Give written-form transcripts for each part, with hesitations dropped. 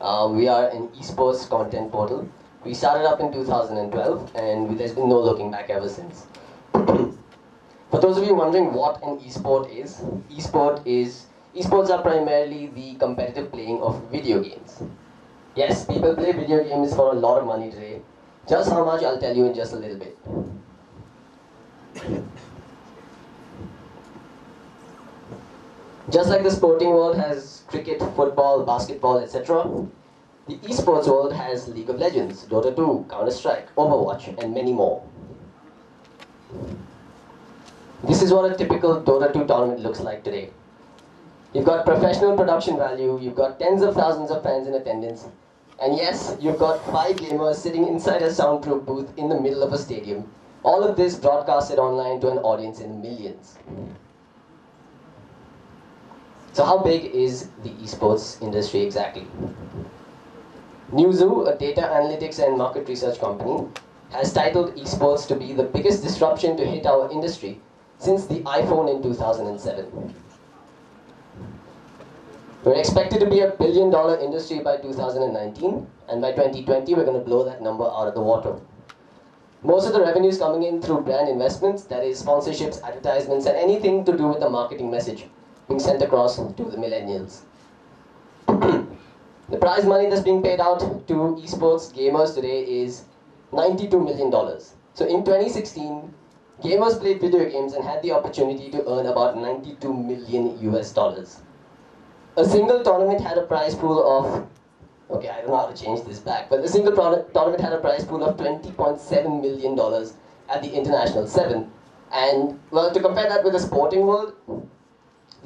We are an esports content portal. We started up in 2012 and there's been no looking back ever since. For those of you wondering what an esport is, esports are primarily the competitive playing of video games. Yes, people play video games for a lot of money today. Just how much, I'll tell you in just a little bit. Just like the sporting world has cricket, football, basketball, etc., the esports world has League of Legends, Dota 2, Counter-Strike, Overwatch, and many more. This is what a typical Dota 2 tournament looks like today. You've got professional production value, you've got tens of thousands of fans in attendance, and yes, you've got 5 gamers sitting inside a soundproof booth in the middle of a stadium. All of this broadcasted online to an audience in millions. So how big is the esports industry exactly? Newzoo, a data analytics and market research company, has titled esports to be the biggest disruption to hit our industry since the iPhone in 2007. We're expected to be a $1 billion industry by 2019, and by 2020 we're going to blow that number out of the water. Most of the revenue is coming in through brand investments, that is sponsorships, advertisements, and anything to do with the marketing message being sent across to the millennials. The prize money that's being paid out to esports gamers today is $92 million. So in 2016, gamers played video games and had the opportunity to earn about $92 million US. A single tournament had a prize pool of, okay, I don't know how to change this back, but a single tournament had a prize pool of $20.7 million at the International 7. And, well, to compare that with the sporting world,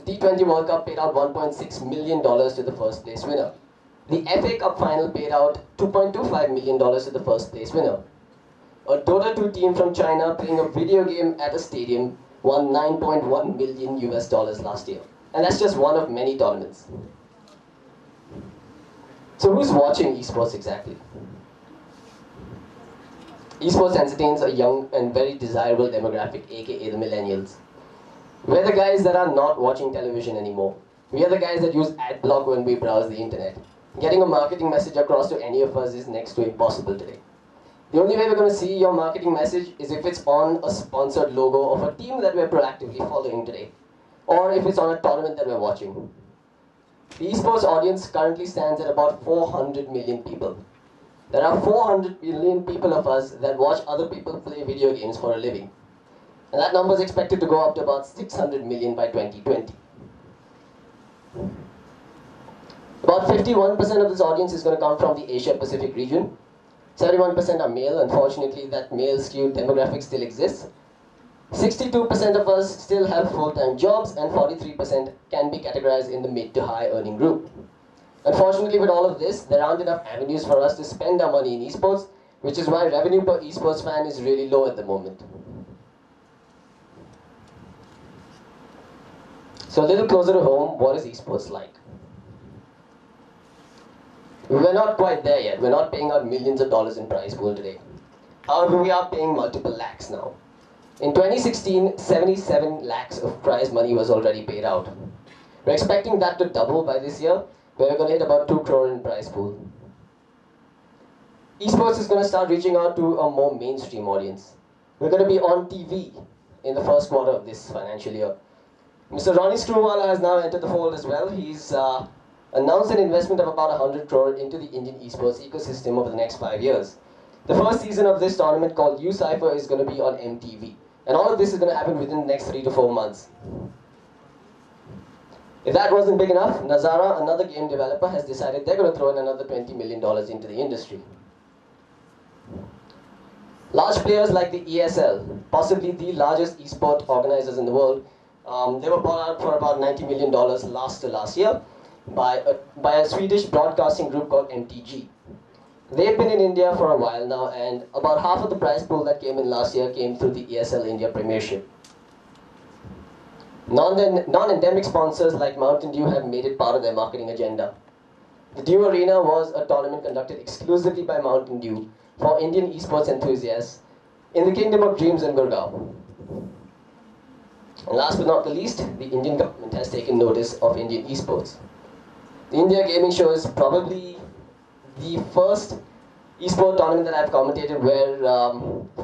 the T20 World Cup paid out $1.6 million to the first place winner. The FA Cup final paid out $2.25 million to the first place winner. A Dota 2 team from China playing a video game at a stadium won $9.1 million US last year. And that's just one of many tournaments. So who's watching esports exactly? Esports entertains a young and very desirable demographic, aka the millennials. We're the guys that are not watching television anymore. We are the guys that use ad block when we browse the internet. Getting a marketing message across to any of us is next to impossible today. The only way we're going to see your marketing message is if it's on a sponsored logo of a team that we're proactively following today, or if it's on a tournament that we're watching. The esports audience currently stands at about 400 million people. There are 400 million people of us that watch other people play video games for a living. And that number is expected to go up to about 600 million by 2020. About 51% of this audience is going to come from the Asia-Pacific region. 71% are male. Unfortunately, that male-skewed demographic still exists. 62% of us still have full-time jobs, and 43% can be categorized in the mid to high earning group. Unfortunately, with all of this, there aren't enough avenues for us to spend our money in esports, which is why revenue per esports fan is really low at the moment. So a little closer to home, what is esports like? We're not quite there yet. We're not paying out millions of dollars in prize pool today. However, we are paying multiple lakhs now. In 2016, 77 lakhs of prize money was already paid out. We're expecting that to double by this year, where we're going to hit about 2 crore in prize pool. Esports is going to start reaching out to a more mainstream audience. We're going to be on TV in the first quarter of this financial year. Mr. Ronnie Screwvala has now entered the fold as well. He's announced an investment of about 100 crore into the Indian esports ecosystem over the next 5 years. The first season of this tournament, called U-Cypher, is going to be on MTV. And all of this is going to happen within the next 3 to 4 months. If that wasn't big enough, Nazara, another game developer, has decided they're going to throw in another $20 million into the industry. Large players like the ESL, possibly the largest esport organizers in the world, they were bought out for about $90 million last year by a Swedish broadcasting group called MTG. They've been in India for a while now, and about half of the prize pool that came in last year came through the ESL India Premiership. Non-endemic sponsors like Mountain Dew have made it part of their marketing agenda. The Dew Arena was a tournament conducted exclusively by Mountain Dew for Indian esports enthusiasts in the Kingdom of Dreams in Gurgaon. And last but not the least, the Indian government has taken notice of Indian esports. The India Gaming Show is probably the first esport tournament that I've commentated where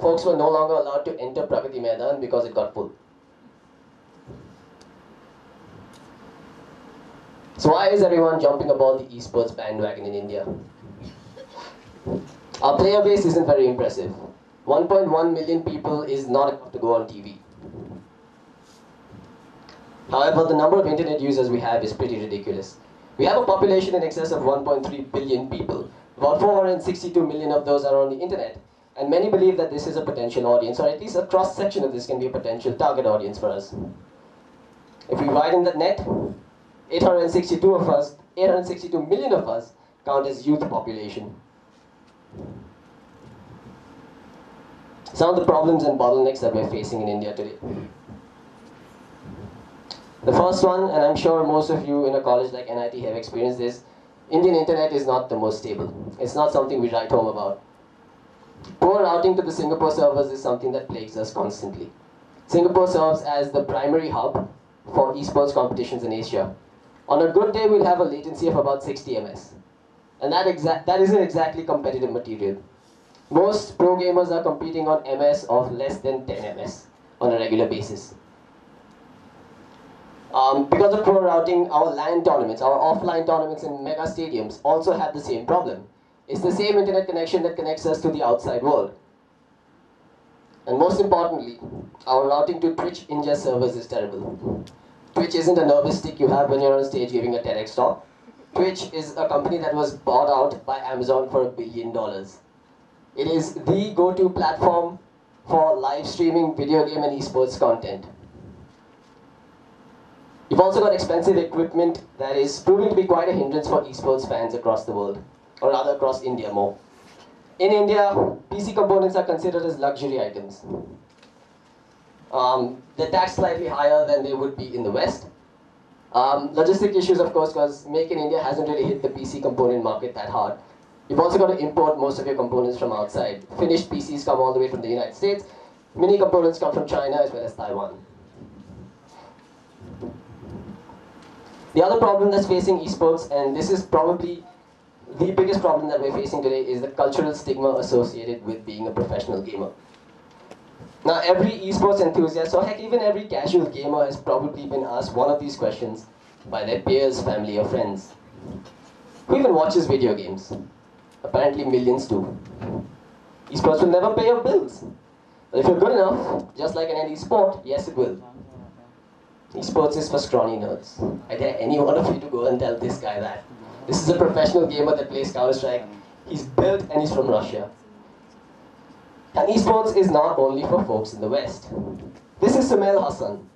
folks were no longer allowed to enter Pragati Maidan because it got full. So why is everyone jumping aboard the esports bandwagon in India? Our player base isn't very impressive. 1.1 million people is not enough to go on TV. However, the number of internet users we have is pretty ridiculous. We have a population in excess of 1.3 billion people. About 462 million of those are on the internet. And many believe that this is a potential audience, or at least a cross-section of this can be a potential target audience for us. If we widen the net, 862 million of us count as youth population. Some of the problems and bottlenecks that we're facing in India today. The first one, and I'm sure most of you in a college like NIT have experienced this, Indian internet is not the most stable. It's not something we write home about. Poor routing to the Singapore servers is something that plagues us constantly. Singapore serves as the primary hub for esports competitions in Asia. On a good day, we'll have a latency of about 60 ms. And that isn't exactly competitive material. Most pro gamers are competing on ms of less than 10 ms on a regular basis. Because of poor routing, our LAN tournaments, our offline tournaments in mega stadiums also have the same problem. It's the same internet connection that connects us to the outside world. And most importantly, our routing to Twitch India servers is terrible. Twitch isn't a nervous stick you have when you're on stage giving a TEDx talk. Twitch is a company that was bought out by Amazon for $1 billion. It is the go-to platform for live streaming video game and esports content. You've also got expensive equipment that is proving to be quite a hindrance for esports fans across the world, or rather across India more. In India, PC components are considered as luxury items. They're taxed slightly higher than they would be in the West. Logistic issues, of course, because Make in India hasn't really hit the PC component market that hard. You've also got to import most of your components from outside. Finished PCs come all the way from the United States. Mini components come from China as well as Taiwan. The other problem that's facing esports, and this is probably the biggest problem that we're facing today, is the cultural stigma associated with being a professional gamer. Now, every esports enthusiast, or heck, even every casual gamer has probably been asked one of these questions by their peers, family, or friends. Who even watches video games? Apparently millions do. Esports will never pay your bills. But if you're good enough, just like in any sport, yes it will. Esports is for scrawny nerds. I dare any one of you to go and tell this guy that. This is a professional gamer that plays Counter-Strike. He's built and he's from Russia. And esports is not only for folks in the West. This is Sumail Hassan.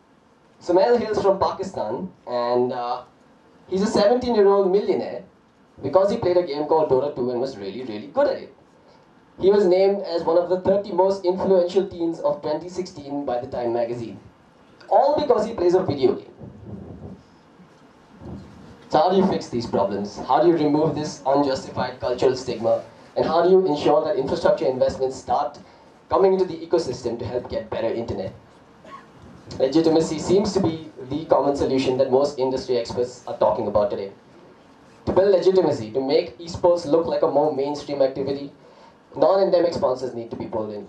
Sumail hails from Pakistan, and he's a 17-year-old millionaire because he played a game called Dota 2 and was really, really good at it. He was named as one of the 30 most influential teens of 2016 by the Time magazine. All because he plays a video game. So how do you fix these problems? How do you remove this unjustified cultural stigma? And how do you ensure that infrastructure investments start coming into the ecosystem to help get better internet? Legitimacy seems to be the common solution that most industry experts are talking about today. To build legitimacy, to make esports look like a more mainstream activity, non-endemic sponsors need to be pulled in.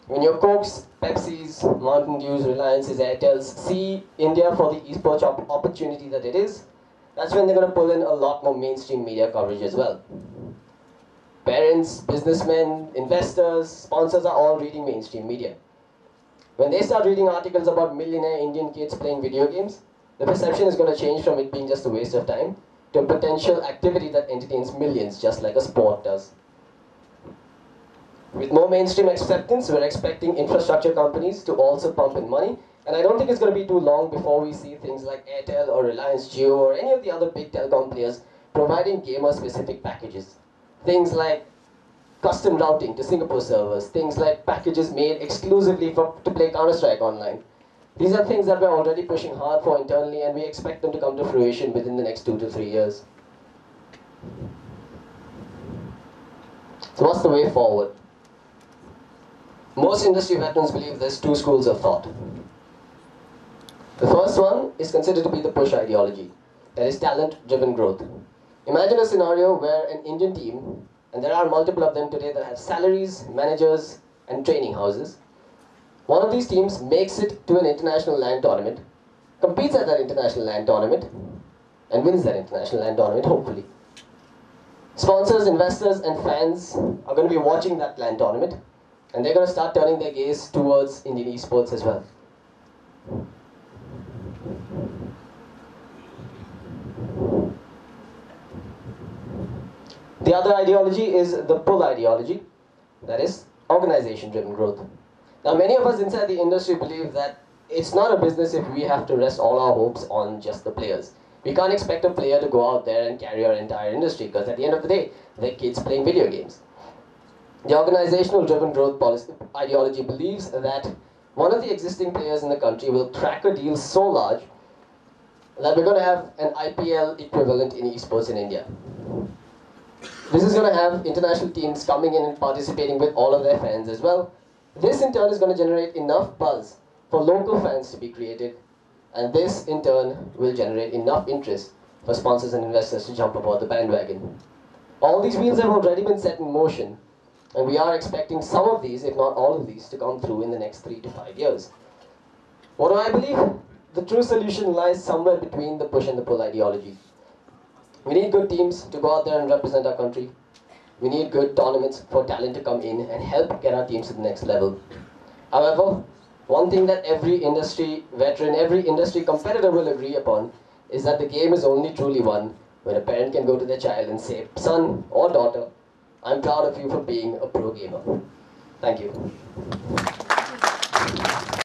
When your Cokes, Pepsis, Mountain Dews, Reliances, Airtels see India for the esports opportunity that it is, that's when they're going to pull in a lot more mainstream media coverage as well. Parents, businessmen, investors, sponsors are all reading mainstream media. When they start reading articles about millionaire Indian kids playing video games, the perception is going to change from it being just a waste of time to a potential activity that entertains millions, just like a sport does. With more mainstream acceptance, we're expecting infrastructure companies to also pump in money, and I don't think it's going to be too long before we see things like Airtel or Reliance Jio or any of the other big telecom players providing gamer-specific packages. Things like custom routing to Singapore servers, things like packages made exclusively to play Counter-Strike online. These are things that we're already pushing hard for internally, and we expect them to come to fruition within the next 2 to 3 years. So what's the way forward? Most industry veterans believe there's 2 schools of thought. The first one is considered to be the push ideology, that is talent-driven growth. Imagine a scenario where an Indian team, and there are multiple of them today that have salaries, managers, and training houses. One of these teams makes it to an international LAN tournament, competes at that international LAN tournament, and wins that international LAN tournament, hopefully. Sponsors, investors, and fans are going to be watching that LAN tournament, and they're going to start turning their gaze towards Indian esports as well. The other ideology is the pull ideology, that is, organization-driven growth. Now, many of us inside the industry believe that it's not a business if we have to rest all our hopes on just the players. We can't expect a player to go out there and carry our entire industry, because at the end of the day, they're kids playing video games. The organizational-driven growth policy ideology believes that one of the existing players in the country will crack a deal so large that we're going to have an IPL equivalent in esports in India. This is going to have international teams coming in and participating with all of their fans as well. This in turn is going to generate enough buzz for local fans to be created, and this in turn will generate enough interest for sponsors and investors to jump aboard the bandwagon. All these wheels have already been set in motion, and we are expecting some of these, if not all of these, to come through in the next 3 to 5 years. What do I believe? The true solution lies somewhere between the push and the pull ideology. We need good teams to go out there and represent our country. We need good tournaments for talent to come in and help get our teams to the next level. However, one thing that every industry veteran, every industry competitor will agree upon is that the game is only truly won when a parent can go to their child and say, "Son or daughter, I'm proud of you for being a pro gamer." Thank you.